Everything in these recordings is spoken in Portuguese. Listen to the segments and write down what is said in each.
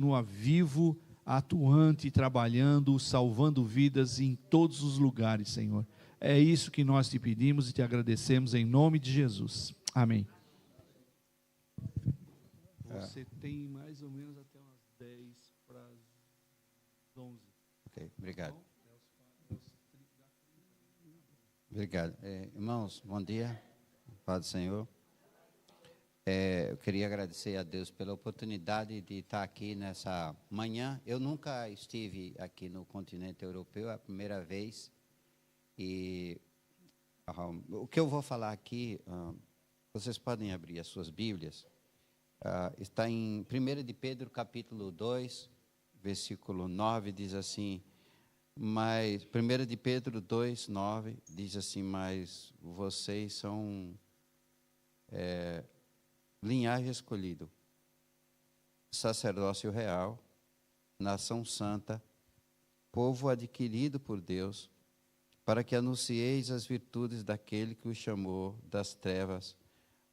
continua vivo, atuante, trabalhando, salvando vidas em todos os lugares, Senhor. É isso que nós te pedimos e te agradecemos em nome de Jesus. Amém. Você tem mais ou menos até umas 10 para as 11. Ok, obrigado. Obrigado. Irmãos, bom dia. Paz do Senhor. Eu queria agradecer a Deus pela oportunidade de estar aqui nessa manhã. Eu nunca estive aqui no continente europeu, é a primeira vez. E o que eu vou falar aqui, vocês podem abrir as suas Bíblias. Está em 1 de Pedro, capítulo 2, versículo 9, diz assim, mas 1 de Pedro 2, 9, diz assim, mas vocês são linhagem escolhida, sacerdócio real, nação santa, povo adquirido por Deus, para que anuncieis as virtudes daquele que o chamou das trevas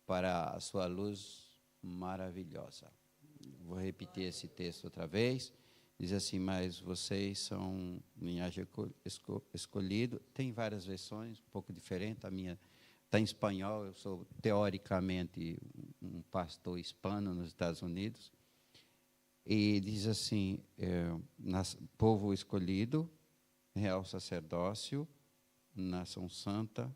para a sua luz maravilhosa. Vou repetir esse texto outra vez. Diz assim, mas vocês são linhagem escolhido. Tem várias versões, um pouco diferente. A minha está em espanhol. Eu sou, teoricamente, um pastor hispano nos Estados Unidos. E diz assim, povo escolhido, real sacerdócio, nação santa,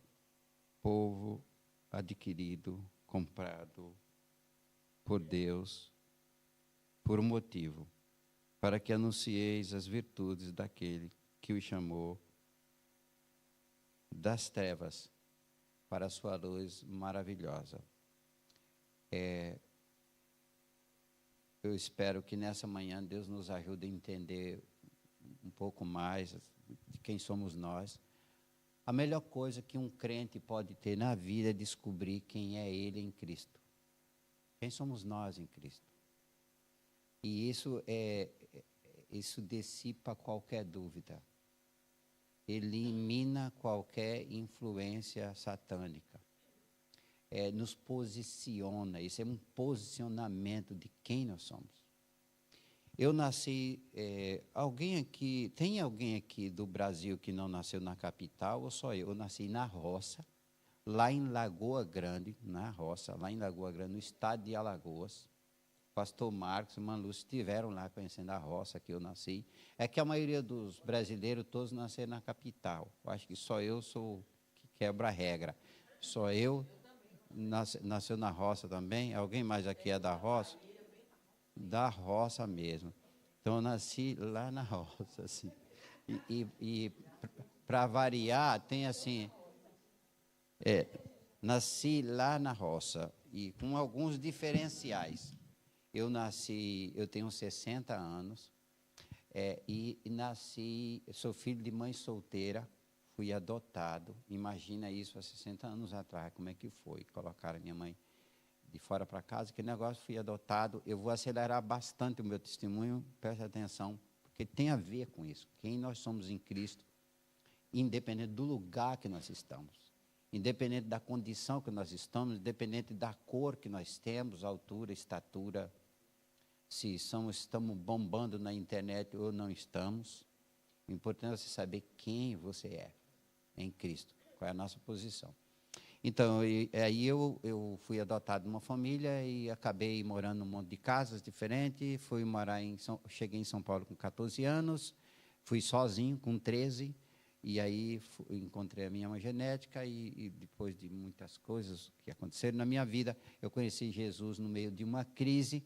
povo adquirido, comprado por Deus, por um motivo, para que anuncieis as virtudes daquele que o chamou das trevas para a sua luz maravilhosa. Eu espero que nessa manhã Deus nos ajude a entender um pouco mais de quem somos nós. A melhor coisa que um crente pode ter na vida é descobrir quem é ele em Cristo. Quem somos nós em Cristo? E isso dissipa qualquer dúvida. Elimina qualquer influência satânica. Nos posiciona. Isso é um posicionamento de quem nós somos. Eu nasci... tem alguém aqui do Brasil que não nasceu na capital ou só eu? Eu nasci na roça, lá em Lagoa Grande, no estado de Alagoas. Pastor Marcos e irmã Lúcia estiveram lá conhecendo a roça que eu nasci. É que a maioria dos brasileiros todos nasceram na capital. Eu acho que só eu sou que quebra a regra. Só eu nasceu na roça também. Alguém mais aqui é da roça? Da roça mesmo. Então eu nasci lá na roça, assim. E para variar, tem assim... nasci lá na roça e com alguns diferenciais. Eu tenho 60 anos e nasci, sou filho de mãe solteira, fui adotado. Imagina isso há 60 anos atrás, como é que foi? Colocaram minha mãe de fora para casa, que negócio, fui adotado. Eu vou acelerar bastante o meu testemunho, preste atenção, porque tem a ver com isso. Quem nós somos em Cristo, independente do lugar que nós estamos. Independente da condição que nós estamos, independente da cor que nós temos, altura, estatura, se estamos bombando na internet ou não estamos. O importante é você saber quem você é em Cristo, qual é a nossa posição. Então, aí eu fui adotado numa família e acabei morando num monte de casas diferentes. Cheguei em São Paulo com 14 anos, fui sozinho com 13. E aí encontrei a minha mãe genética e depois de muitas coisas que aconteceram na minha vida, eu conheci Jesus no meio de uma crise.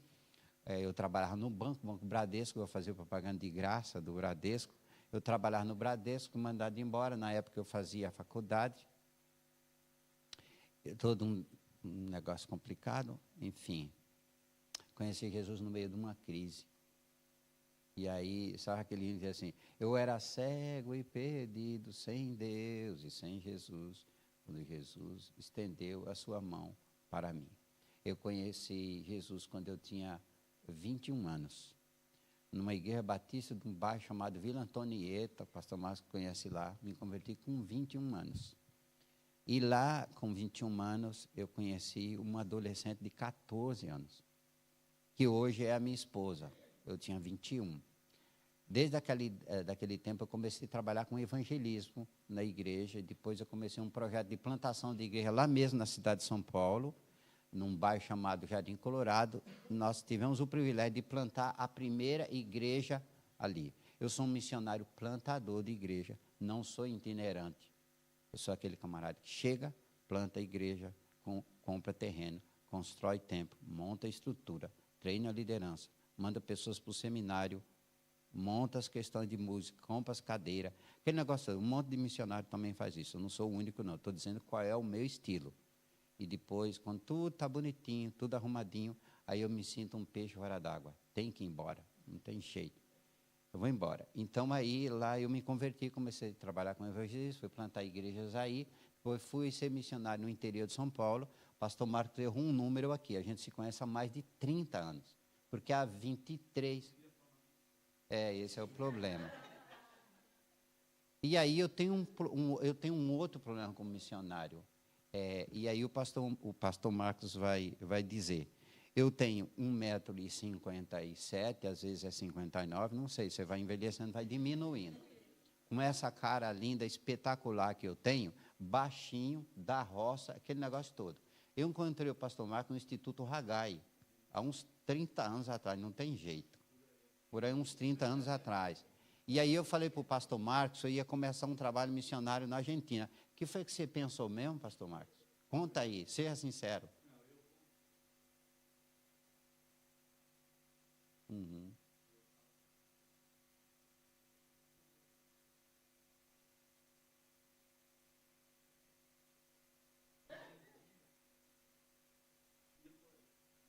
Eu trabalhava no Banco Bradesco, eu fazia propaganda de graça do Bradesco. Eu trabalhava no Bradesco, mandado embora. Na época eu fazia a faculdade. Todo um negócio complicado, enfim. Conheci Jesus no meio de uma crise. E aí, sabe aquele hino que diz assim, eu era cego e perdido, sem Deus e sem Jesus, quando Jesus estendeu a sua mão para mim. Eu conheci Jesus quando eu tinha 21 anos, numa igreja batista de um bairro chamado Vila Antonieta, o pastor Márcio conhece lá, me converti com 21 anos. E lá, com 21 anos, eu conheci uma adolescente de 14 anos, que hoje é a minha esposa. eu tinha 21. Desde daquele tempo, eu comecei a trabalhar com evangelismo na igreja. Depois, eu comecei um projeto de plantação de igreja lá mesmo na cidade de São Paulo, num bairro chamado Jardim Colorado. Nós tivemos o privilégio de plantar a primeira igreja ali. Eu sou um missionário plantador de igreja, não sou itinerante. Eu sou aquele camarada que chega, planta a igreja, compra terreno, constrói templo, monta a estrutura, treina a liderança, manda pessoas para o seminário, monta as questões de música, compra as cadeiras, aquele negócio, um monte de missionário também faz isso, eu não sou o único não, estou dizendo qual é o meu estilo. E depois, quando tudo está bonitinho, tudo arrumadinho, aí eu me sinto um peixe fora d'água, tem que ir embora, não tem jeito, eu vou embora. Então, aí, lá eu me converti, comecei a trabalhar com evangelismo, fui plantar igrejas aí, depois fui ser missionário no interior de São Paulo. O pastor Marcos errou um número aqui, a gente se conhece há mais de 30 anos, porque há 23... esse é o problema. E aí eu tenho um outro problema como missionário. E aí o pastor Marcos vai dizer, eu tenho 1,57 m, às vezes é 59, não sei, você vai envelhecendo, vai diminuindo. Com essa cara linda, espetacular que eu tenho, baixinho, da roça, aquele negócio todo. Eu encontrei o pastor Marcos no Instituto Haggai, há uns 30 anos atrás, não tem jeito. Por aí uns 30 anos atrás. E aí eu falei para o pastor Marcos, eu ia começar um trabalho missionário na Argentina. O que foi que você pensou mesmo, pastor Marcos? Conta aí, seja sincero. Uhum.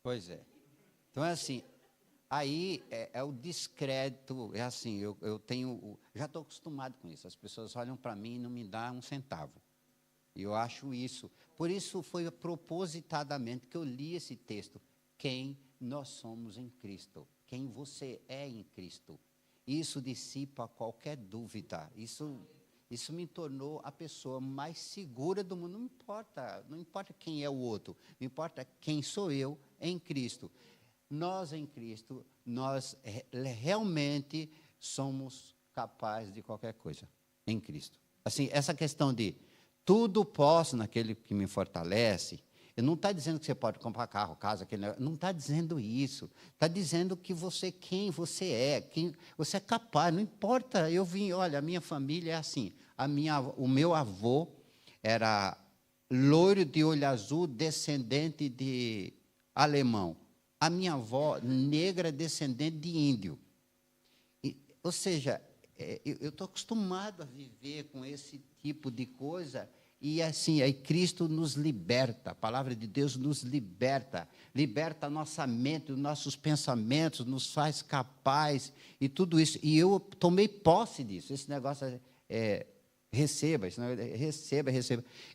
Pois é. Então é assim, aí é o descrédito, é assim, eu tenho, já estou acostumado com isso, as pessoas olham para mim e não me dão um centavo. E eu acho isso, por isso foi propositadamente que eu li esse texto, quem nós somos em Cristo, quem você é em Cristo. Isso dissipa qualquer dúvida, isso me tornou a pessoa mais segura do mundo, não importa quem é o outro, não importa quem sou eu em Cristo. Nós em Cristo, nós realmente somos capazes de qualquer coisa em Cristo. Assim, essa questão de tudo posso naquele que me fortalece, ele não está dizendo que você pode comprar carro, casa, não está dizendo isso. Está dizendo que você, quem você é, quem você é capaz, não importa. Olha, a minha família é assim. O meu avô era loiro de olho azul, descendente de alemão. A minha avó, negra, descendente de índio. Ou seja, eu estou acostumado a viver com esse tipo de coisa, e assim, aí Cristo nos liberta, a palavra de Deus nos liberta a nossa mente, os nossos pensamentos, nos faz capaz, e tudo isso. E eu tomei posse disso, esse negócio receba.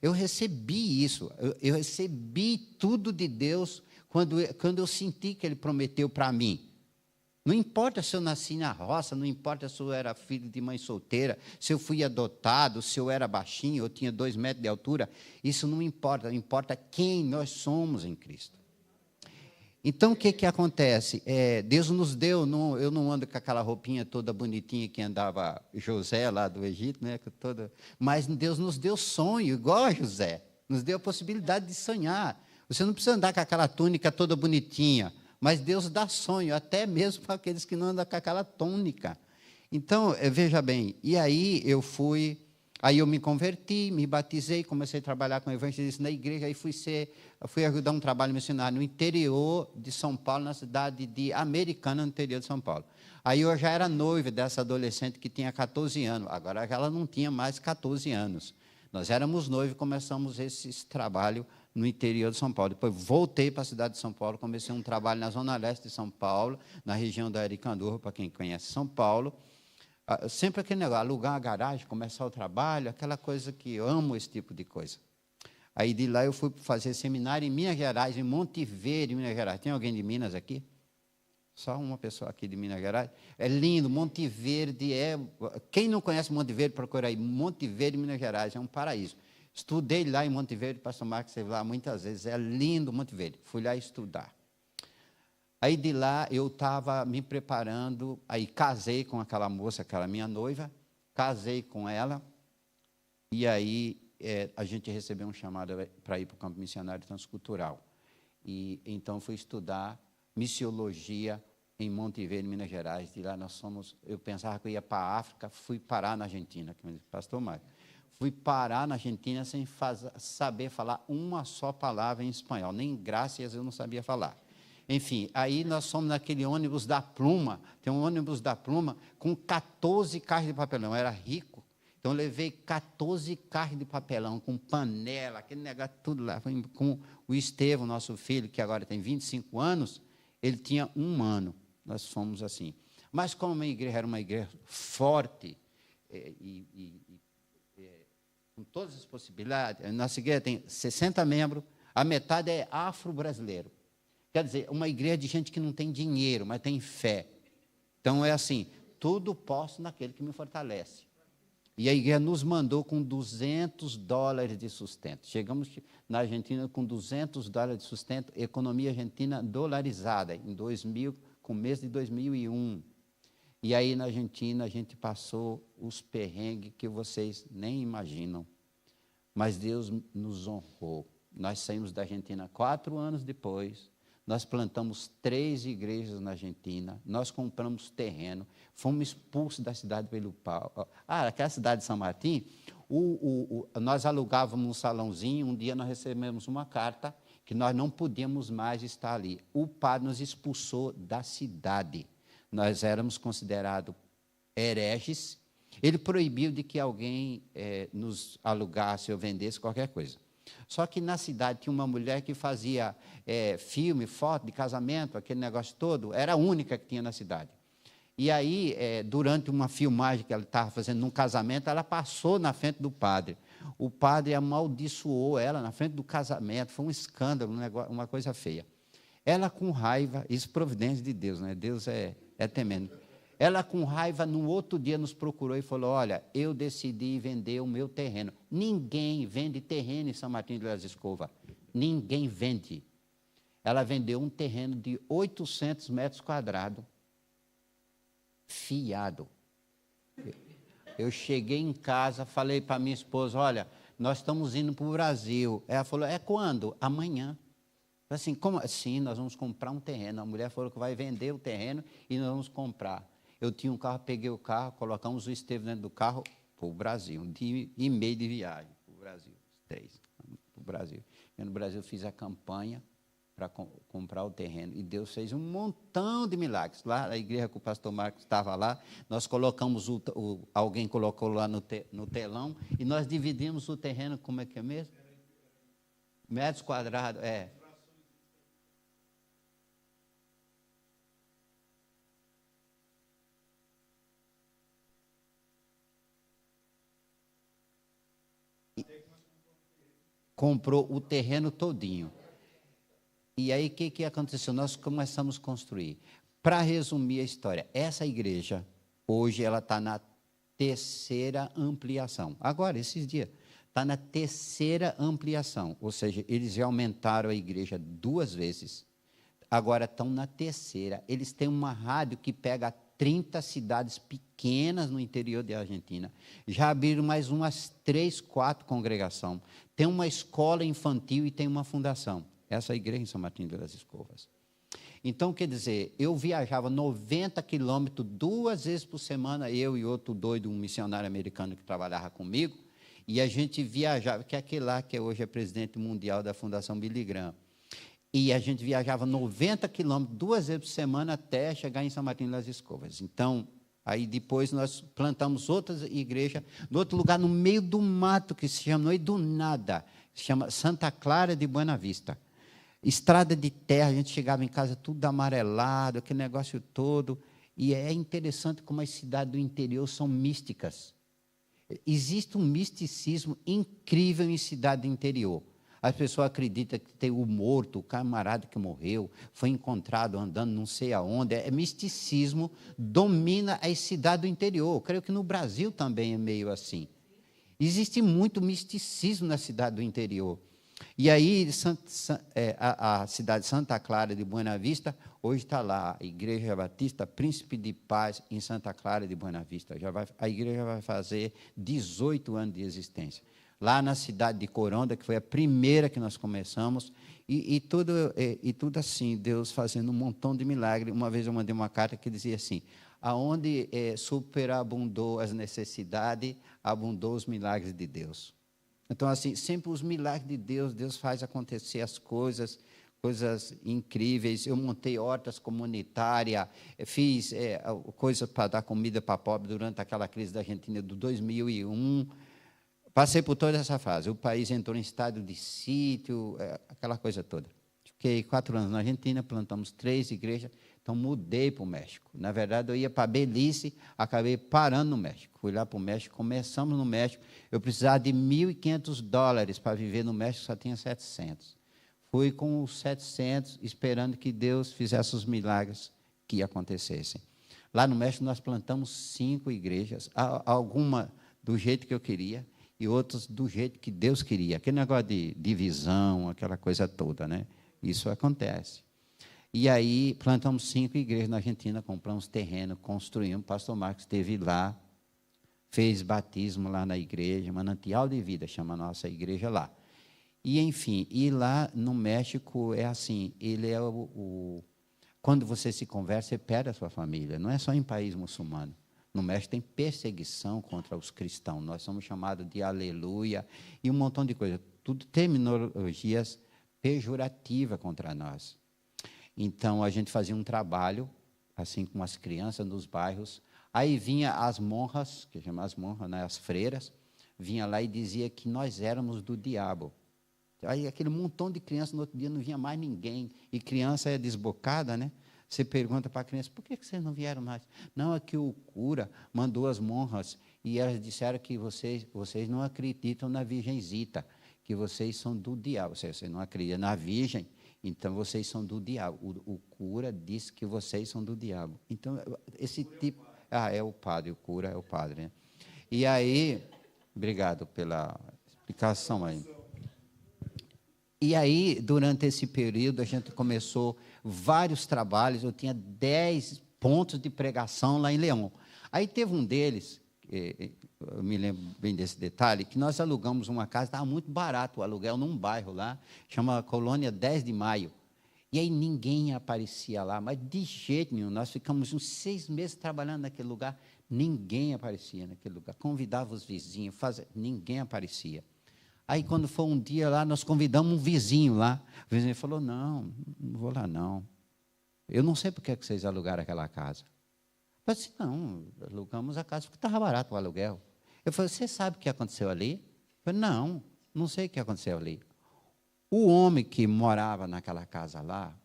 Eu recebi isso, eu recebi tudo de Deus, quando eu senti que Ele prometeu para mim. Não importa se eu nasci na roça, não importa se eu era filho de mãe solteira, se eu fui adotado, se eu era baixinho, eu tinha 2 metros de altura, isso não importa, importa quem nós somos em Cristo. Então, o que acontece? Deus nos deu, eu não ando com aquela roupinha toda bonitinha que andava José lá do Egito, né? Mas Deus nos deu sonho, igual a José, nos deu a possibilidade de sonhar. Você não precisa andar com aquela túnica toda bonitinha, mas Deus dá sonho, até mesmo para aqueles que não andam com aquela túnica. Então, veja bem, e aí eu me converti, me batizei, comecei a trabalhar com evangelismo na igreja, aí fui ajudar um trabalho missionário no interior de São Paulo, na cidade de Americana, no interior de São Paulo. Aí eu já era noiva dessa adolescente que tinha 14 anos, agora ela não tinha mais 14 anos. Nós éramos noivos e começamos esse trabalho no interior de São Paulo. Depois voltei para a cidade de São Paulo, comecei um trabalho na zona leste de São Paulo, na região da Aricanduva, para quem conhece São Paulo. Sempre aquele negócio, alugar uma garagem, começar o trabalho, aquela coisa que eu amo, esse tipo de coisa. Aí de lá eu fui fazer seminário em Minas Gerais, em Monte Verde, Minas Gerais. Tem alguém de Minas aqui? Só uma pessoa aqui de Minas Gerais. É lindo, Monte Verde quem não conhece Monte Verde, procura aí. Monte Verde, Minas Gerais, é um paraíso. Estudei lá em Monte Verde, pastor Marcos esteve lá muitas vezes, é lindo Monte Verde. Fui lá estudar. Aí de lá eu estava me preparando, aí casei com aquela moça, aquela minha noiva, casei com ela, e aí a gente recebeu um chamado para ir para o campo missionário transcultural. E então fui estudar missiologia em Monte Verde, Minas Gerais. De lá eu pensava que eu ia para a África, fui parar na Argentina, que me disse, pastor Mário. Fui parar na Argentina sem saber falar uma só palavra em espanhol, nem graças eu não sabia falar. Enfim, aí nós fomos naquele ônibus da Pluma, tem um ônibus da Pluma com 14 caixas de papelão, eu era rico, então eu levei 14 caixas de papelão, com panela, aquele negócio tudo lá, com o Estevão, nosso filho, que agora tem 25 anos, ele tinha 1 ano, nós fomos assim. Mas como a igreja era uma igreja forte, com todas as possibilidades, a nossa igreja tem 60 membros, a metade é afro-brasileiro. Quer dizer, uma igreja de gente que não tem dinheiro, mas tem fé. Então, é assim, tudo posso naquele que me fortalece. E a igreja nos mandou com $200 de sustento. Chegamos na Argentina com $200 de sustento, economia argentina dolarizada, em 2000, começo de 2001. E aí, na Argentina, a gente passou os perrengues que vocês nem imaginam. Mas Deus nos honrou. Nós saímos da Argentina 4 anos depois. Nós plantamos 3 igrejas na Argentina. Nós compramos terreno. Fomos expulsos da cidade pelo pau. Aquela cidade de São Martim, nós alugávamos um salãozinho. Um dia nós recebemos uma carta que nós não podíamos mais estar ali. O padre nos expulsou da cidade. Nós éramos considerados hereges. Ele proibiu de que alguém nos alugasse ou vendesse qualquer coisa. Só que na cidade tinha uma mulher que fazia filme, foto de casamento, aquele negócio todo, era a única que tinha na cidade. E aí, durante uma filmagem que ela estava fazendo num casamento, ela passou na frente do padre. O padre amaldiçoou ela na frente do casamento, foi um escândalo, uma coisa feia. Ela com raiva, isso é providência de Deus, né? Deus é tremendo. Ela com raiva, no outro dia nos procurou e falou, olha, eu decidi vender o meu terreno. Ninguém vende terreno em São Martim de las Escovas. Ninguém vende. Ela vendeu um terreno de 800 metros quadrados, fiado. Eu cheguei em casa, falei para minha esposa, olha, nós estamos indo para o Brasil. Ela falou, quando? Amanhã. Assim, como assim? Nós vamos comprar um terreno. A mulher falou que vai vender o terreno e nós vamos comprar. Eu tinha um carro, peguei o carro, colocamos o Estevão dentro do carro para o Brasil. 1 dia e meio de viagem para o Brasil. 3 para o Brasil. Eu, no Brasil, fiz a campanha para comprar o terreno. E Deus fez um montão de milagres. Lá na igreja que o pastor Marcos estava lá, nós colocamos, alguém colocou lá no telão, e nós dividimos o terreno, como é que é mesmo? Metros quadrados, comprou o terreno todinho. E aí, o que aconteceu? Nós começamos a construir. Para resumir a história, essa igreja, hoje, ela está na 3ª ampliação. Agora, esses dias, está na 3ª ampliação. Ou seja, eles já aumentaram a igreja 2 vezes. Agora estão na 3ª. Eles têm uma rádio que pega 30 cidades pequenas no interior da Argentina. Já abriram mais umas 3, 4 congregações. Tem uma escola infantil e tem uma fundação. Essa é a igreja em São Martim de las Escovas. Então, quer dizer, eu viajava 90 quilômetros 2 vezes por semana, eu e outro doido, um missionário americano que trabalhava comigo, e a gente viajava, que é aquele lá que hoje é presidente mundial da Fundação Billy Graham. E a gente viajava 90 quilômetros 2 vezes por semana até chegar em São Martim de las Escovas. Então, aí depois nós plantamos outras igrejas, no outro lugar, no meio do mato, que se chama, no meio do nada, se chama Santa Clara de Buena Vista. Estrada de terra, a gente chegava em casa tudo amarelado, aquele negócio todo. E é interessante como as cidades do interior são místicas. Existe um misticismo incrível em cidade do interior. As pessoas acreditam que tem o morto, o camarada que morreu, foi encontrado andando não sei aonde. Misticismo domina as cidades do interior. Eu creio que no Brasil também é meio assim. Existe muito misticismo na cidade do interior. E aí, a cidade de Santa Clara de Buena Vista, hoje está lá, a Igreja Batista Príncipe de Paz, em Santa Clara de Buena Vista. A igreja vai fazer 18 anos de existência. Lá na cidade de Coronda, que foi a primeira que nós começamos, e tudo assim, Deus fazendo um montão de milagres. Uma vez eu mandei uma carta que dizia assim: aonde superabundou as necessidades, abundou os milagres de Deus. Então, assim, sempre os milagres de Deus, Deus faz acontecer as coisas incríveis. Eu montei hortas comunitárias, fiz coisas para dar comida para pobre durante aquela crise da Argentina de 2001. Passei por toda essa fase. O país entrou em estado de sítio, aquela coisa toda. Fiquei 4 anos na Argentina, plantamos 3 igrejas, então mudei para o México. Na verdade, eu ia para Belize, acabei parando no México. Fui lá para o México, começamos no México. Eu precisava de $1.500 para viver no México, só tinha 700. Fui com os 700, esperando que Deus fizesse os milagres que acontecessem. Lá no México, nós plantamos 5 igrejas, alguma do jeito que eu queria e outras do jeito que Deus queria. Aquele negócio de divisão, aquela coisa toda, né? Isso acontece. E aí, plantamos 5 igrejas na Argentina, compramos terreno, construímos. O pastor Marcos esteve lá, fez batismo lá na igreja, Manancial de Vida, chama a nossa igreja lá. E, enfim, e lá no México é assim, ele é quando você se converte, você perde a sua família. Não é só em país muçulmano. No México tem perseguição contra os cristãos. Nós somos chamados de aleluia e um montão de coisas. Tudo terminologias pejorativas contra nós. Então, a gente fazia um trabalho, assim, com as crianças nos bairros. Aí vinha as monjas, que chamam as monjas, né, as freiras, vinha lá e dizia que nós éramos do diabo. Aí aquele montão de crianças, no outro dia não vinha mais ninguém. E criança é desbocada, né? Você pergunta para a criança, por que vocês não vieram mais? Não, é que o cura mandou as monjas e elas disseram que vocês não acreditam na Virgenzita, que vocês são do diabo. Vocês não acreditam na Virgem, então vocês são do diabo. O cura disse que vocês são do diabo. Então, esse tipo... é o padre, o cura é o padre, né? E aí, obrigado pela explicação aí. E aí, durante esse período, a gente começou vários trabalhos. Eu tinha 10 pontos de pregação lá em Leão. Aí teve um deles, eu me lembro bem desse detalhe, que nós alugamos uma casa, estava muito barato o aluguel, num bairro lá, chama Colônia 10 de Maio. E aí ninguém aparecia lá, mas de jeito nenhum. Nós ficamos uns 6 meses trabalhando naquele lugar, ninguém aparecia naquele lugar. Convidava os vizinhos, ninguém aparecia. Aí, quando foi um dia lá, nós convidamos um vizinho lá. O vizinho falou, não vou lá, não. Eu não sei por que vocês alugaram aquela casa. Eu disse, não, alugamos a casa porque estava barato o aluguel. Eu falei, você sabe o que aconteceu ali? Eu falei, não sei o que aconteceu ali. O homem que morava naquela casa lá,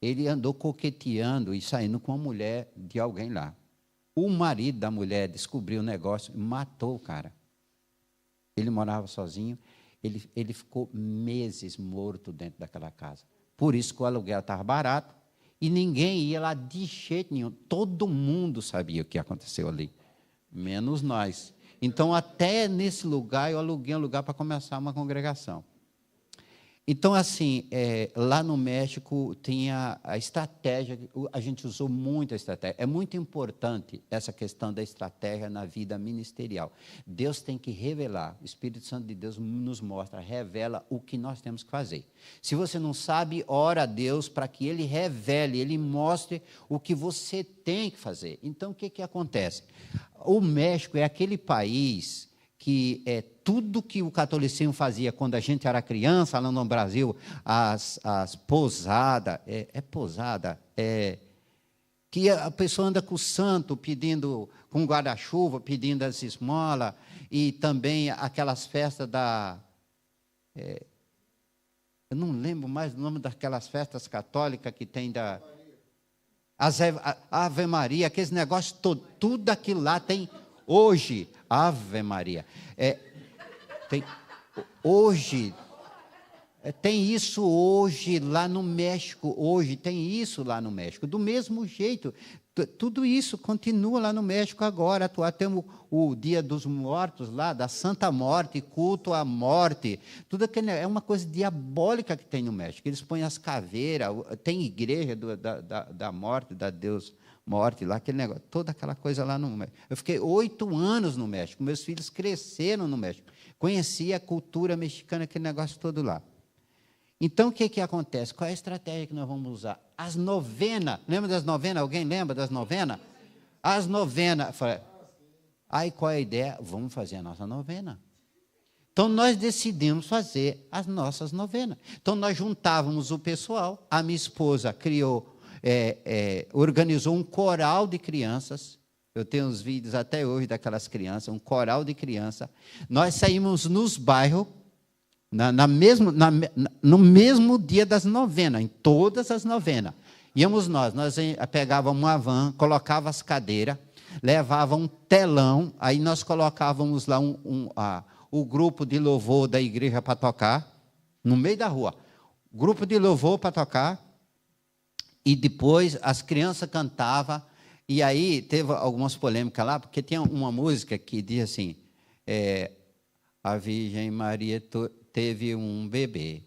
ele andou coqueteando e saindo com a mulher de alguém lá. O marido da mulher descobriu o negócio e matou o cara. Ele morava sozinho. Ele ficou meses morto dentro daquela casa. Por isso que o aluguel estava barato e ninguém ia lá de jeito nenhum. Todo mundo sabia o que aconteceu ali, menos nós. Então, até nesse lugar, eu aluguei um lugar para começar uma congregação. Então, assim, lá no México tinha a estratégia, a gente usou muito a estratégia. É muito importante essa questão da estratégia na vida ministerial. Deus tem que revelar, o Espírito Santo de Deus nos mostra, revela o que nós temos que fazer. Se você não sabe, ora a Deus para que Ele revele, Ele mostre o que você tem que fazer. Então, o que acontece? O México é aquele país que tudo que o catolicismo fazia quando a gente era criança, lá no Brasil, as pousadas, que a pessoa anda com o santo, pedindo, com guarda-chuva, pedindo as esmolas, e também aquelas festas eu não lembro mais o nome daquelas festas católicas que tem Ave Maria, aqueles negócios todos, tudo aquilo lá tem hoje, Ave Maria, tem isso hoje lá no México, do mesmo jeito, Tudo isso continua lá no México agora. Temos o Dia dos Mortos lá, da Santa Morte, culto à morte. Tudo aquilo é uma coisa diabólica que tem no México. Eles põem as caveiras, tem igreja da morte, da Deus morte lá, aquele negócio, toda aquela coisa lá no México. Eu fiquei 8 anos no México, meus filhos cresceram no México. Conheci a cultura mexicana, aquele negócio todo lá. Então, o que acontece? Qual é a estratégia que nós vamos usar? As novenas. Lembra das novenas? Alguém lembra das novenas? As novenas. Aí, qual é a ideia? Vamos fazer a nossa novena. Então, nós decidimos fazer as nossas novenas. Então, nós juntávamos o pessoal. A minha esposa organizou um coral de crianças. Eu tenho os vídeos até hoje daquelas crianças, um coral de crianças. Nós saímos nos bairros, no mesmo dia das novenas, em todas as novenas. Íamos nós pegávamos uma van, colocava as cadeiras, levava um telão, aí nós colocávamos lá o grupo de louvor da igreja para tocar, no meio da rua. Grupo de louvor para tocar, e depois as crianças cantavam, e aí teve algumas polêmicas lá, porque tinha uma música que diz assim, a Virgem Maria teve um bebê,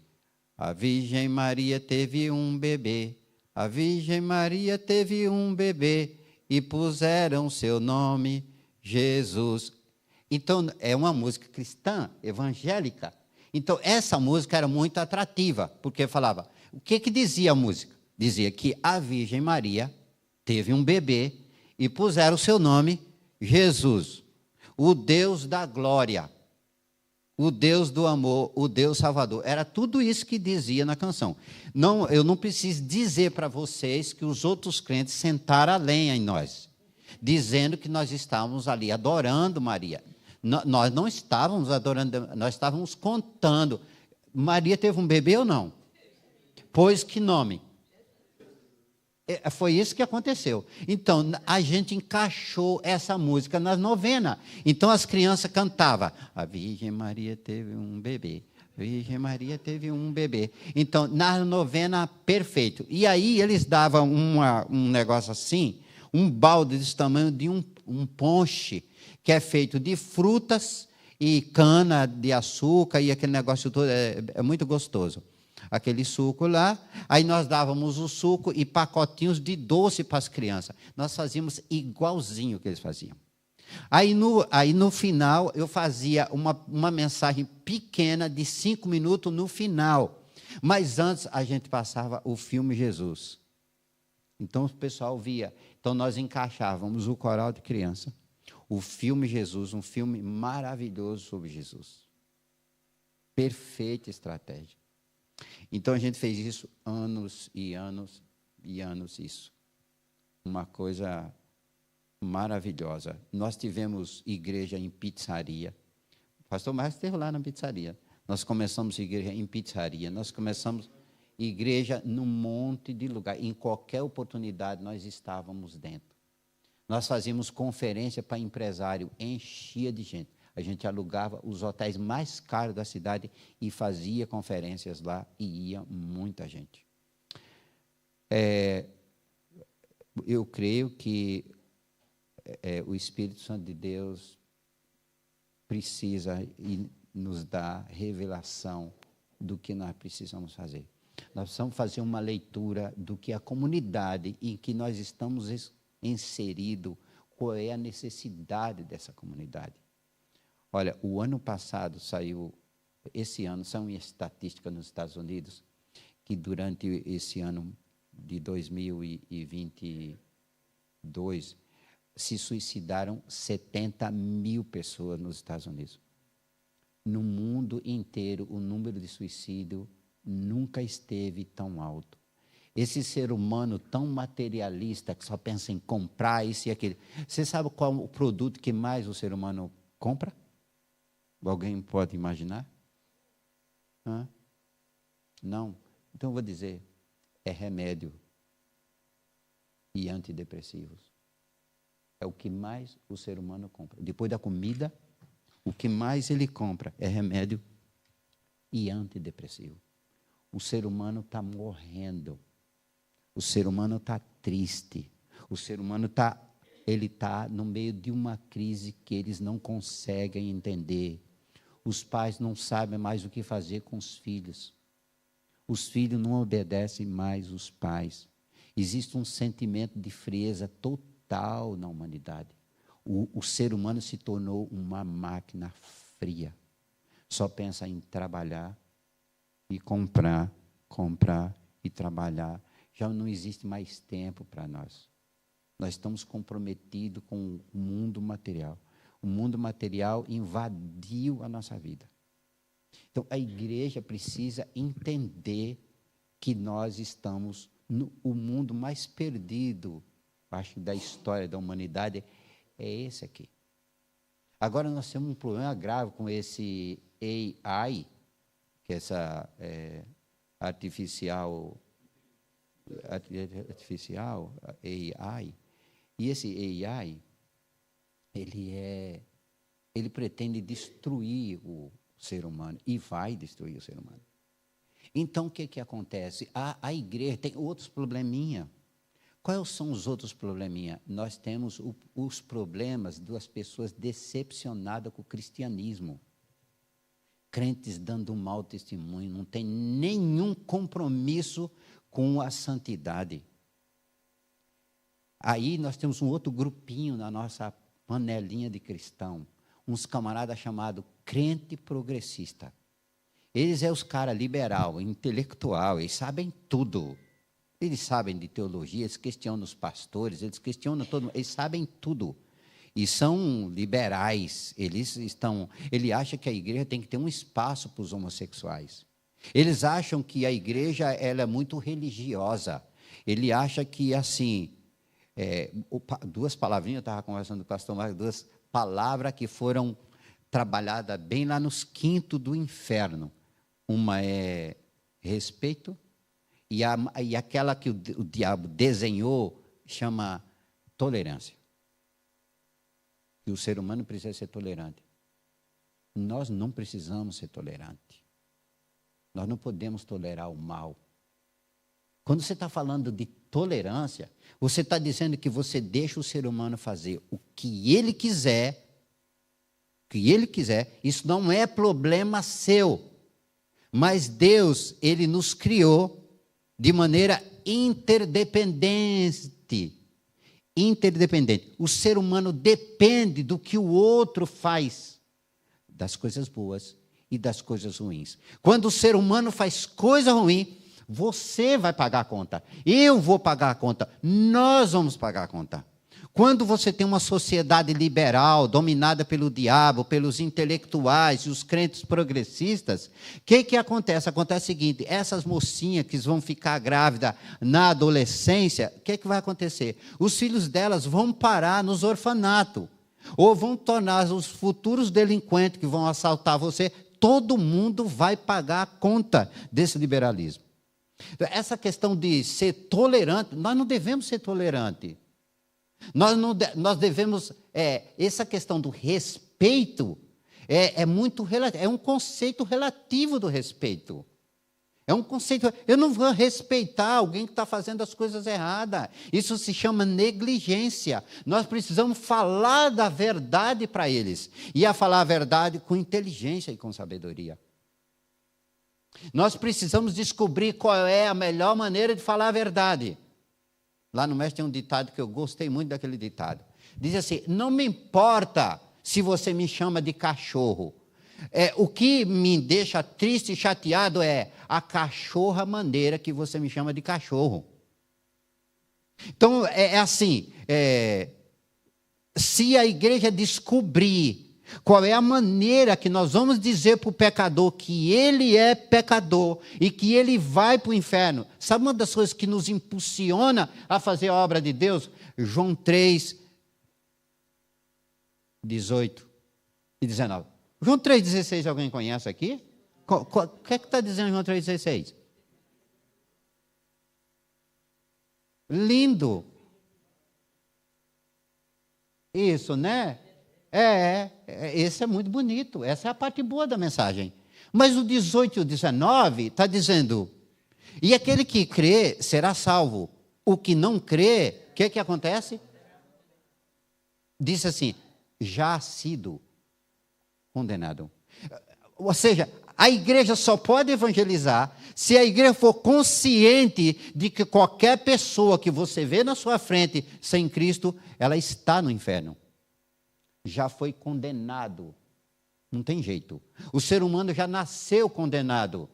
a Virgem Maria teve um bebê, a Virgem Maria teve um bebê, e puseram seu nome, Jesus. Então, é uma música cristã, evangélica. Então, essa música era muito atrativa, porque falava, o que dizia a música? Dizia que a Virgem Maria teve um bebê, e puseram o seu nome, Jesus, o Deus da glória, o Deus do amor, o Deus salvador. Era tudo isso que dizia na canção. Não, eu não preciso dizer para vocês que os outros crentes sentaram a lenha em nós, dizendo que nós estávamos ali adorando Maria. Nós não estávamos adorando, nós estávamos contando. Maria teve um bebê ou não? Pois que nome? Foi isso que aconteceu. Então, a gente encaixou essa música nas novenas. Então, as crianças cantavam, a Virgem Maria teve um bebê, a Virgem Maria teve um bebê. Então, na novena, perfeito. E aí, eles davam um negócio assim, um balde desse tamanho de um ponche, que é feito de frutas e cana de açúcar, e aquele negócio todo, é muito gostoso. Aquele suco lá, aí nós dávamos o suco e pacotinhos de doce para as crianças. Nós fazíamos igualzinho que eles faziam. Aí no final, eu fazia uma mensagem pequena de 5 minutos no final. Mas antes, a gente passava o filme Jesus. Então, o pessoal via. Então, nós encaixávamos o coral de criança, o filme Jesus, um filme maravilhoso sobre Jesus. Perfeita estratégia. Então, a gente fez isso anos e anos e anos, isso. Uma coisa maravilhosa. Nós tivemos igreja em pizzaria. O pastor Marcos esteve lá na pizzaria. Nós começamos igreja em pizzaria. Nós começamos igreja num monte de lugar. Em qualquer oportunidade, nós estávamos dentro. Nós fazíamos conferência para empresário, enchia de gente. A gente alugava os hotéis mais caros da cidade e fazia conferências lá e ia muita gente. Eu creio que o Espírito Santo de Deus precisa e nos dá revelação do que nós precisamos fazer. Nós precisamos fazer uma leitura do que a comunidade em que nós estamos inseridos, qual é a necessidade dessa comunidade. Olha, o ano passado esse ano, são estatísticas nos Estados Unidos, que durante esse ano de 2022, se suicidaram 70 mil pessoas nos Estados Unidos. No mundo inteiro, o número de suicídio nunca esteve tão alto. Esse ser humano tão materialista, que só pensa em comprar isso e aquilo. Você sabe qual é o produto que mais o ser humano compra? Alguém pode imaginar? Não. Então, eu vou dizer, é remédio e antidepressivos. É o que mais o ser humano compra. Depois da comida, o que mais ele compra é remédio e antidepressivo. O ser humano está morrendo. O ser humano está triste. O ser humano ele está no meio de uma crise que eles não conseguem entender. Os pais não sabem mais o que fazer com os filhos. Os filhos não obedecem mais os pais. Existe um sentimento de frieza total na humanidade. O ser humano se tornou uma máquina fria. Só pensa em trabalhar e comprar e trabalhar. Já não existe mais tempo para nós. Nós estamos comprometidos com o mundo material. O mundo material invadiu a nossa vida. Então, a igreja precisa entender que nós estamos no mundo mais perdido, acho, da história da humanidade, é esse aqui. Agora, nós temos um problema grave com esse AI, que é essa artificial AI. E esse AI, ele pretende destruir o ser humano e vai destruir o ser humano. Então, o que acontece? A igreja tem outros probleminha. Quais são os outros probleminha? Nós temos os problemas das pessoas decepcionadas com o cristianismo. Crentes dando um mau testemunho, não tem nenhum compromisso com a santidade. Aí nós temos um outro grupinho na nossa panelinha de cristão, uns camaradas chamados crente progressista. Eles são os caras liberal, intelectual, eles sabem tudo. Eles sabem de teologia, eles questionam os pastores, eles questionam todo mundo, eles sabem tudo. E são liberais, ele acha que a igreja tem que ter um espaço para os homossexuais. Eles acham que a igreja ela é muito religiosa. Ele acha que, assim, duas palavrinhas, eu estava conversando com o pastor Marcos, duas palavras que foram trabalhadas bem lá nos quintos do inferno. Uma é respeito, e aquela que o diabo desenhou chama tolerância. E o ser humano precisa ser tolerante. Nós não precisamos ser tolerantes. Nós não podemos tolerar o mal. Quando você está falando de tolerância, você está dizendo que você deixa o ser humano fazer o que ele quiser, isso não é problema seu. Mas Deus, Ele nos criou de maneira interdependente. O ser humano depende do que o outro faz, das coisas boas e das coisas ruins. Quando o ser humano faz coisa ruim, você vai pagar a conta, eu vou pagar a conta, nós vamos pagar a conta. Quando você tem uma sociedade liberal, dominada pelo diabo, pelos intelectuais e os crentes progressistas, o que acontece? Acontece o seguinte, essas mocinhas que vão ficar grávidas na adolescência, o que vai acontecer? Os filhos delas vão parar nos orfanatos, ou vão tornar os futuros delinquentes que vão assaltar você, todo mundo vai pagar a conta desse liberalismo. Essa questão de ser tolerante, nós não devemos ser tolerantes. Nós devemos, essa questão do respeito é um conceito relativo do respeito. É um conceito, eu não vou respeitar alguém que está fazendo as coisas erradas. Isso se chama negligência. Nós precisamos falar da verdade para eles. E a falar a verdade com inteligência e com sabedoria. Nós precisamos descobrir qual é a melhor maneira de falar a verdade. Lá no México tem um ditado que eu gostei muito daquele ditado. Diz assim, não me importa se você me chama de cachorro. O que me deixa triste e chateado é a cachorra maneira que você me chama de cachorro. Então, assim, se a igreja descobrir qual é a maneira que nós vamos dizer para o pecador que ele é pecador e que ele vai para o inferno. Sabe uma das coisas que nos impulsiona a fazer a obra de Deus? João 3, 18 e 19. João 3,16, alguém conhece aqui? O que é que está dizendo João 3,16? Lindo. Isso, né? Esse é muito bonito. Essa é a parte boa da mensagem. Mas o 18 e o 19 está dizendo, e aquele que crê será salvo. O que não crê, o que acontece? Disse assim, já ha sido condenado. Ou seja, a igreja só pode evangelizar se a igreja for consciente de que qualquer pessoa que você vê na sua frente sem Cristo, ela está no inferno. Já foi condenado. Não tem jeito. O ser humano já nasceu condenado.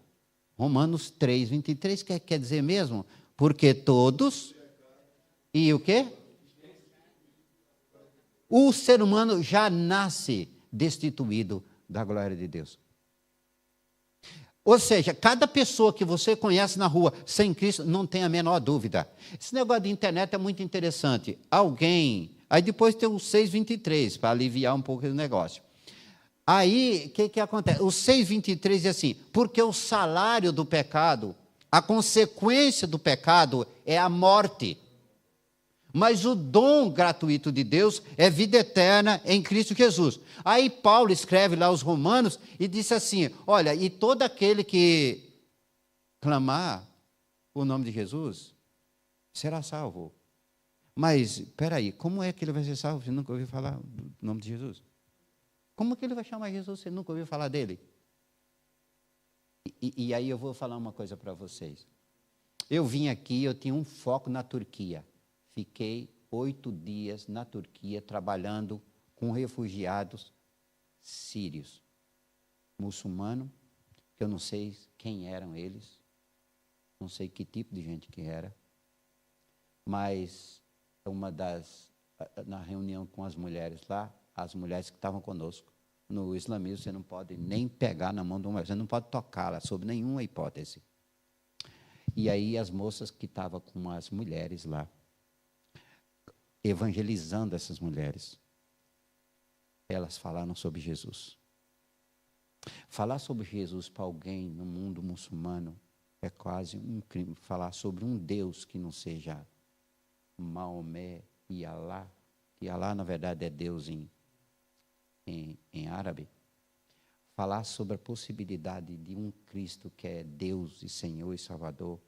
Romanos 3, 23, quer dizer mesmo? Porque todos... E o quê? O ser humano já nasce destituído da glória de Deus. Ou seja, cada pessoa que você conhece na rua sem Cristo, não tem a menor dúvida. Esse negócio de internet é muito interessante. Alguém... Aí depois tem o 6,23, para aliviar um pouco do negócio. Aí, o que acontece? O 6,23 diz assim, porque o salário do pecado, a consequência do pecado é a morte. Mas o dom gratuito de Deus é vida eterna em Cristo Jesus. Aí Paulo escreve lá aos Romanos e disse assim, olha, e todo aquele que clamar o nome de Jesus será salvo. Mas, espera aí, como é que ele vai ser salvo se nunca ouviu falar do nome de Jesus? Como que ele vai chamar Jesus se nunca ouviu falar dele? E aí eu vou falar uma coisa para vocês. Eu vim aqui, eu tinha um foco na Turquia. Fiquei 8 dias na Turquia trabalhando com refugiados sírios, muçulmanos, que eu não sei quem eram eles, não sei que tipo de gente que era, mas na reunião com as mulheres lá, as mulheres que estavam conosco, no islamismo você não pode nem pegar na mão de uma mulher, você não pode tocá-la sob nenhuma hipótese. E aí as moças que estavam com as mulheres lá, evangelizando essas mulheres, elas falaram sobre Jesus. Falar sobre Jesus para alguém no mundo muçulmano é quase um crime. Falar sobre um Deus que não seja Maomé e Alá, que Alá na verdade é Deus em árabe. Falar sobre a possibilidade de um Cristo que é Deus e Senhor e Salvador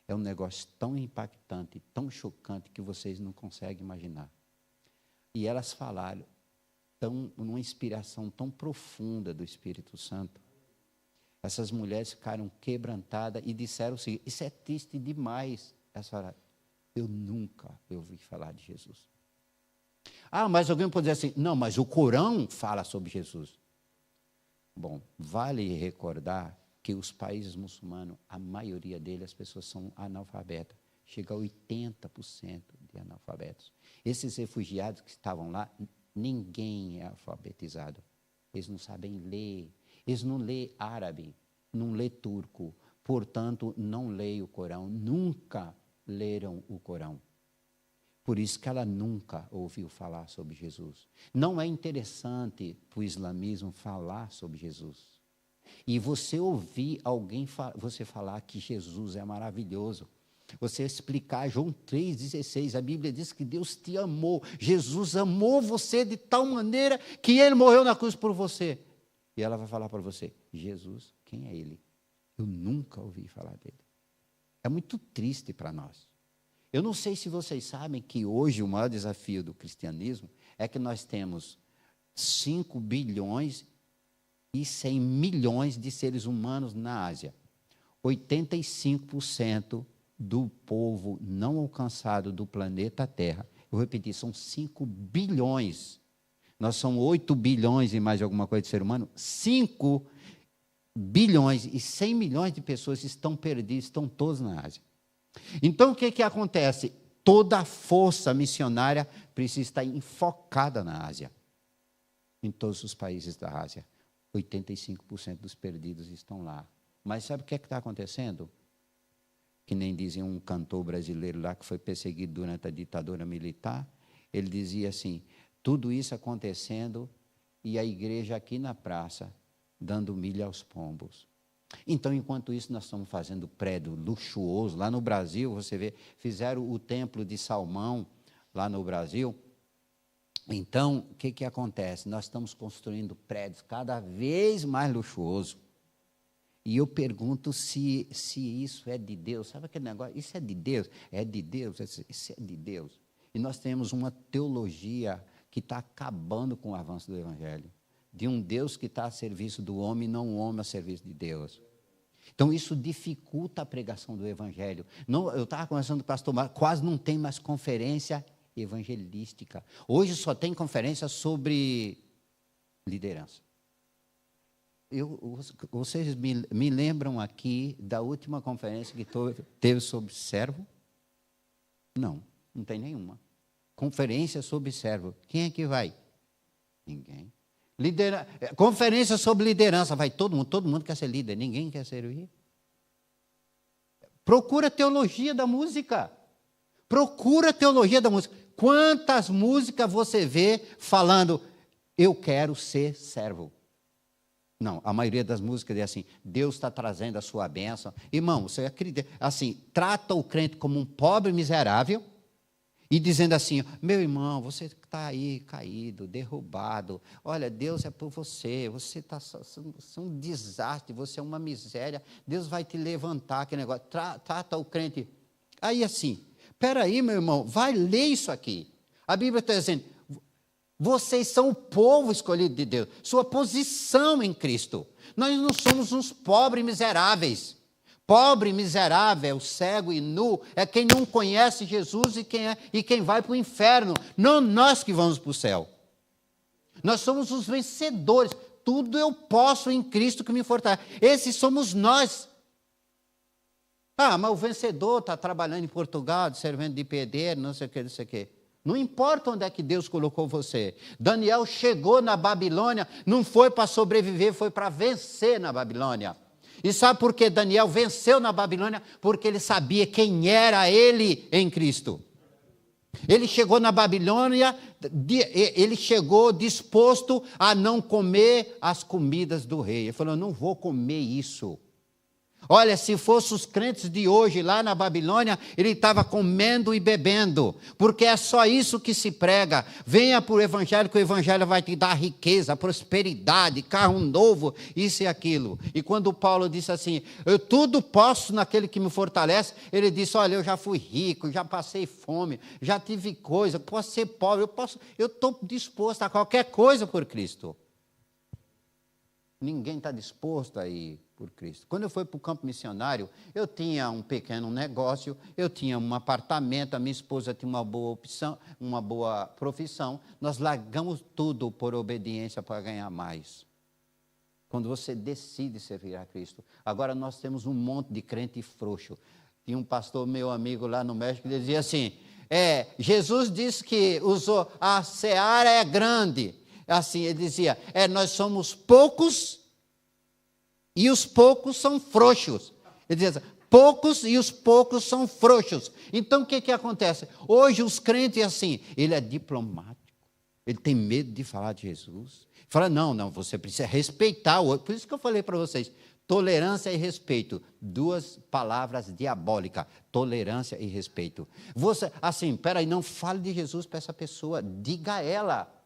é um negócio tão impactante, tão chocante, que vocês não conseguem imaginar. E elas falaram numa inspiração tão profunda do Espírito Santo. Essas mulheres ficaram quebrantadas e disseram o seguinte, isso é triste demais. Elas falaram, eu nunca ouvi falar de Jesus. Ah, mas alguém pode dizer assim, não, mas o Corão fala sobre Jesus. Bom, vale recordar que os países muçulmanos, a maioria deles, as pessoas são analfabetas. Chega a 80% de analfabetos. Esses refugiados que estavam lá, ninguém é alfabetizado. Eles não sabem ler. Eles não lêem árabe, não lêem turco. Portanto, não leem o Corão. Nunca leram o Corão. Por isso que ela nunca ouviu falar sobre Jesus. Não é interessante para o islamismo falar sobre Jesus. E você ouvir alguém você falar que Jesus é maravilhoso. Você explicar João 3,16, a Bíblia diz que Deus te amou. Jesus amou você de tal maneira que Ele morreu na cruz por você. E ela vai falar para você, Jesus, quem é Ele? Eu nunca ouvi falar dele. É muito triste para nós. Eu não sei se vocês sabem que hoje o maior desafio do cristianismo é que nós temos 5 bilhões e 100 milhões de seres humanos na Ásia. 85% do povo não alcançado do planeta Terra. Eu vou repetir, são 5 bilhões. Nós somos 8 bilhões e mais alguma coisa de ser humano. 5 bilhões e 100 milhões de pessoas estão perdidas, estão todos na Ásia. Então, o que acontece? Toda a força missionária precisa estar enfocada na Ásia. Em todos os países da Ásia. 85% dos perdidos estão lá. Mas sabe o que está acontecendo? Que nem dizia um cantor brasileiro lá que foi perseguido durante a ditadura militar. Ele dizia assim, tudo isso acontecendo e a igreja aqui na praça dando milho aos pombos. Então, enquanto isso, nós estamos fazendo prédio luxuoso. Lá no Brasil, você vê, fizeram o templo de Salomão, lá no Brasil. Então, o que acontece? Nós estamos construindo prédios cada vez mais luxuosos. E eu pergunto se isso é de Deus. Sabe aquele negócio? Isso é de Deus? É de Deus, isso é de Deus. E nós temos uma teologia que está acabando com o avanço do Evangelho. De um Deus que está a serviço do homem, não um homem a serviço de Deus. Então, isso dificulta a pregação do Evangelho. Não, eu estava conversando com o pastor Marcos, quase não tem mais conferência evangelística. Hoje só tem conferência sobre liderança. Vocês me lembram aqui da última conferência que teve sobre servo? Não tem nenhuma. Conferência sobre servo. Quem é que vai? Ninguém. Conferência sobre liderança. Vai todo mundo quer ser líder, ninguém quer servir. Procura teologia da música. Procura teologia da música. Quantas músicas você vê falando, eu quero ser servo? Não, a maioria das músicas é assim, Deus está trazendo a sua bênção. Irmão, você acredita, assim, trata o crente como um pobre miserável e dizendo assim, meu irmão, você está aí caído, derrubado, olha, Deus é por você está um desastre, você é uma miséria, Deus vai te levantar, aquele negócio, trata o crente. Aí assim, peraí, meu irmão, vai ler isso aqui. A Bíblia está dizendo, vocês são o povo escolhido de Deus, sua posição em Cristo. Nós não somos uns pobres miseráveis. Pobre, miserável, cego e nu é quem não conhece Jesus e quem vai para o inferno. Não nós que vamos para o céu. Nós somos os vencedores. Tudo eu posso em Cristo que me fortalece. Esses somos nós. Ah, mas o vencedor está trabalhando em Portugal, servendo de pedreiro, não sei o que, não sei o que. Não importa onde é que Deus colocou você. Daniel chegou na Babilônia, não foi para sobreviver, foi para vencer na Babilônia. E sabe por que Daniel venceu na Babilônia? Porque ele sabia quem era ele em Cristo. Ele chegou na Babilônia, ele chegou disposto a não comer as comidas do rei. Ele falou, não vou comer isso. Olha, se fosse os crentes de hoje lá na Babilônia, ele estava comendo e bebendo, porque é só isso que se prega. Venha para o Evangelho, que o Evangelho vai te dar riqueza, prosperidade, carro novo, isso e aquilo. E quando Paulo disse assim, eu tudo posso naquele que me fortalece, ele disse, olha, eu já fui rico, já passei fome, já tive coisa, posso ser pobre, eu estou disposto a qualquer coisa por Cristo. Ninguém está disposto a ir por Cristo. Quando eu fui para o campo missionário, eu tinha um pequeno negócio, eu tinha um apartamento, a minha esposa tinha uma boa opção, uma boa profissão. Nós largamos tudo por obediência para ganhar mais. Quando você decide servir a Cristo. Agora nós temos um monte de crente frouxo. Tinha um pastor, meu amigo lá no México, que dizia assim, Jesus disse que a seara é grande. Assim, ele dizia, nós somos poucos e os poucos são frouxos. Ele dizia assim, poucos e os poucos são frouxos. Então, o que acontece? Hoje os crentes, assim, ele é diplomático, ele tem medo de falar de Jesus. Fala, não, você precisa respeitar o outro. Por isso que eu falei para vocês, tolerância e respeito, duas palavras diabólicas, tolerância e respeito. Você, assim, peraí, não fale de Jesus para essa pessoa, diga a ela.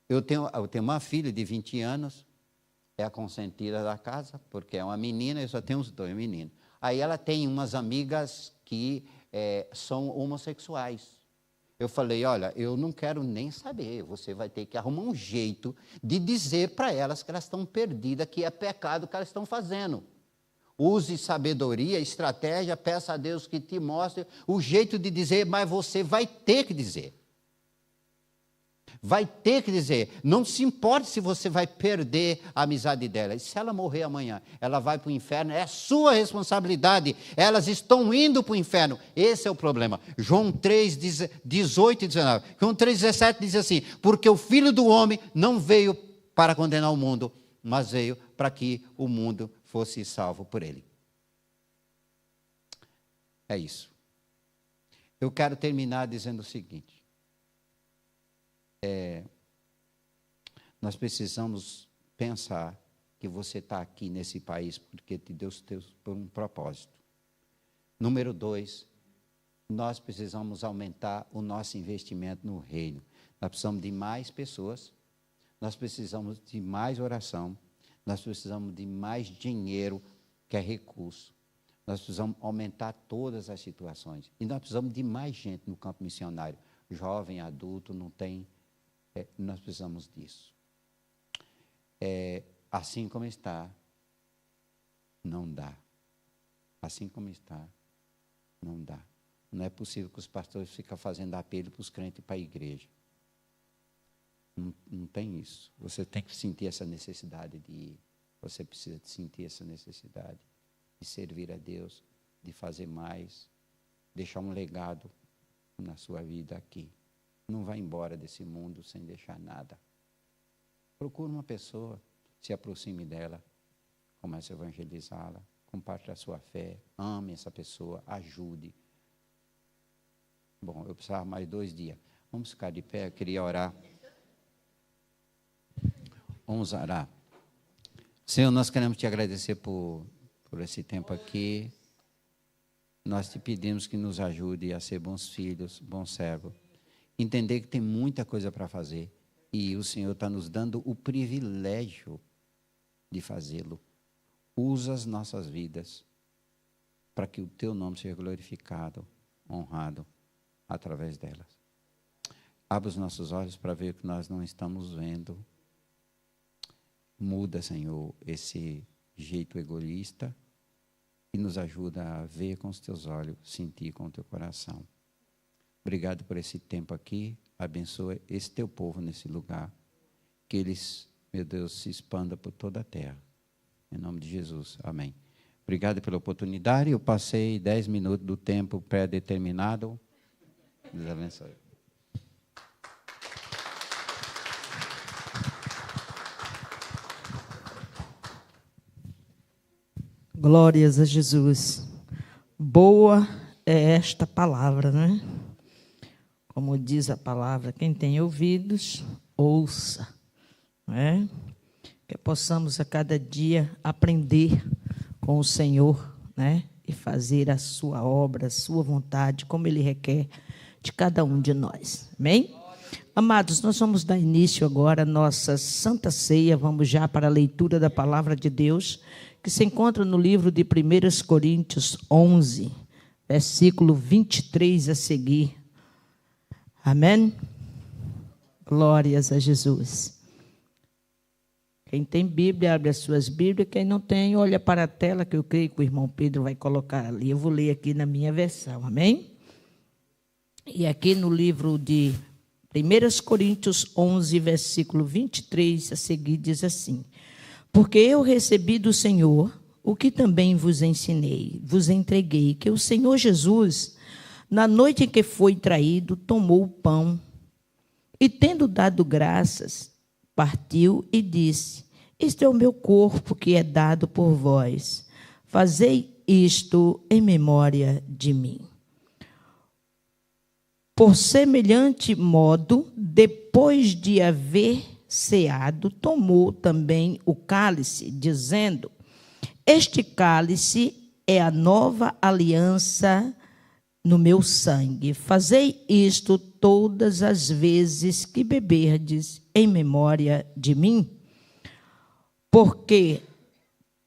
Eu tenho uma filha de 20 anos, é a consentida da casa, porque é uma menina, eu só tenho uns 2 meninos. Aí ela tem umas amigas que são homossexuais. Eu falei, olha, eu não quero nem saber, você vai ter que arrumar um jeito de dizer para elas que elas estão perdidas, que é pecado que elas estão fazendo. Use sabedoria, estratégia, peça a Deus que te mostre o jeito de dizer, mas você vai ter que dizer. Vai ter que dizer, não se importe se você vai perder a amizade dela. E se ela morrer amanhã, ela vai para o inferno, é sua responsabilidade. Elas estão indo para o inferno. Esse é o problema. João 3, 18 e 19. João 3, 17 diz assim, porque o Filho do Homem não veio para condenar o mundo, mas veio para que o mundo fosse salvo por ele. É isso. Eu quero terminar dizendo o seguinte. Nós precisamos pensar que você está aqui nesse país porque Deus te deu por um propósito. Número 2, nós precisamos aumentar o nosso investimento no reino. Nós precisamos de mais pessoas, nós precisamos de mais oração, nós precisamos de mais dinheiro quer recurso. Nós precisamos aumentar todas as situações. E nós precisamos de mais gente no campo missionário. Jovem, adulto, não tem. Nós precisamos disso. Assim como está, não dá. Assim como está, não dá. Não é possível que os pastores fiquem fazendo apelo para os crentes para a igreja. Não tem isso. Você tem que sentir essa necessidade de ir. Você precisa sentir essa necessidade de servir a Deus, de fazer mais, deixar um legado na sua vida aqui. Não vá embora desse mundo sem deixar nada. Procure uma pessoa, se aproxime dela, comece a evangelizá-la, compartilhe a sua fé, ame essa pessoa, ajude. Bom, eu precisava mais 2 dias. Vamos ficar de pé, eu queria orar. Vamos orar. Senhor, nós queremos te agradecer por esse tempo aqui. Nós te pedimos que nos ajude a ser bons filhos, bons servos. Entender que tem muita coisa para fazer. E o Senhor está nos dando o privilégio de fazê-lo. Usa as nossas vidas para que o teu nome seja glorificado, honrado através delas. Abre os nossos olhos para ver o que nós não estamos vendo. Muda, Senhor, esse jeito egoísta e nos ajuda a ver com os teus olhos, sentir com o teu coração. Obrigado por esse tempo aqui. Abençoa esse teu povo nesse lugar. Que eles, meu Deus, se expandam por toda a terra. Em nome de Jesus. Amém. Obrigado pela oportunidade. Eu passei 10 minutos do tempo pré-determinado. Deus abençoe. Glórias a Jesus. Boa é esta palavra, né? Como diz a palavra, quem tem ouvidos, ouça. Né? Que possamos a cada dia aprender com o Senhor, né? E fazer a sua obra, a sua vontade, como Ele requer de cada um de nós. Amém? Amados, nós vamos dar início agora à nossa Santa Ceia. Vamos já para a leitura da palavra de Deus, que se encontra no livro de 1 Coríntios 11, versículo 23 a seguir. Amém? Glórias a Jesus. Quem tem Bíblia, abre as suas Bíblias. Quem não tem, olha para a tela, que eu creio que o irmão Pedro vai colocar ali. Eu vou ler aqui na minha versão. Amém? E aqui no livro de 1 Coríntios 11, versículo 23 a seguir, diz assim: Porque eu recebi do Senhor o que também vos ensinei, vos entreguei, que o Senhor Jesus, na noite em que foi traído, tomou o pão e, tendo dado graças, partiu e disse: Este é o meu corpo que é dado por vós. Fazei isto em memória de mim. Por semelhante modo, depois de haver ceado, tomou também o cálice, dizendo: Este cálice é a nova aliança no meu sangue. Fazei isto todas as vezes que beberdes em memória de mim. Porque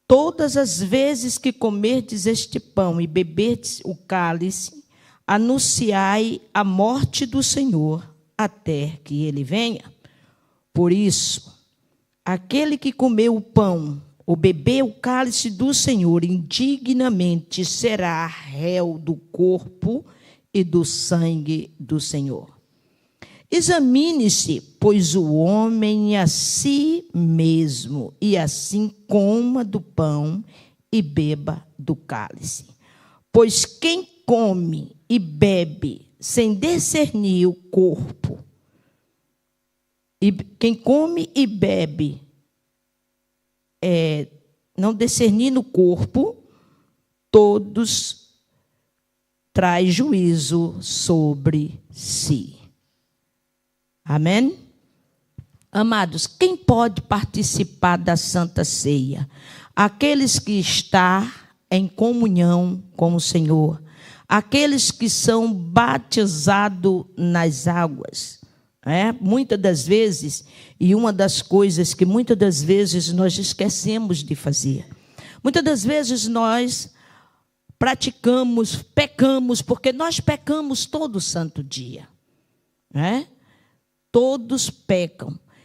todas as vezes que comerdes este pão e beberdes o cálice, anunciai a morte do Senhor até que ele venha. Por isso, aquele que comeu o pão ou bebeu o cálice do Senhor indignamente será réu do corpo e do sangue do Senhor. Examine-se, pois, o homem a si mesmo, e assim coma do pão e beba do cálice. Pois quem come e bebe sem discernir o corpo, e quem come e bebe não discernir no corpo, todos traz juízo sobre si. Amém? Amados, quem pode participar da Santa Ceia? Aqueles que estão em comunhão com o Senhor, aqueles que são batizados nas águas. Muitas das vezes, e uma das coisas que muitas das vezes nós esquecemos de fazer, Muitas das vezes nós pecamos, porque nós pecamos todo santo dia, né? Todos pecam.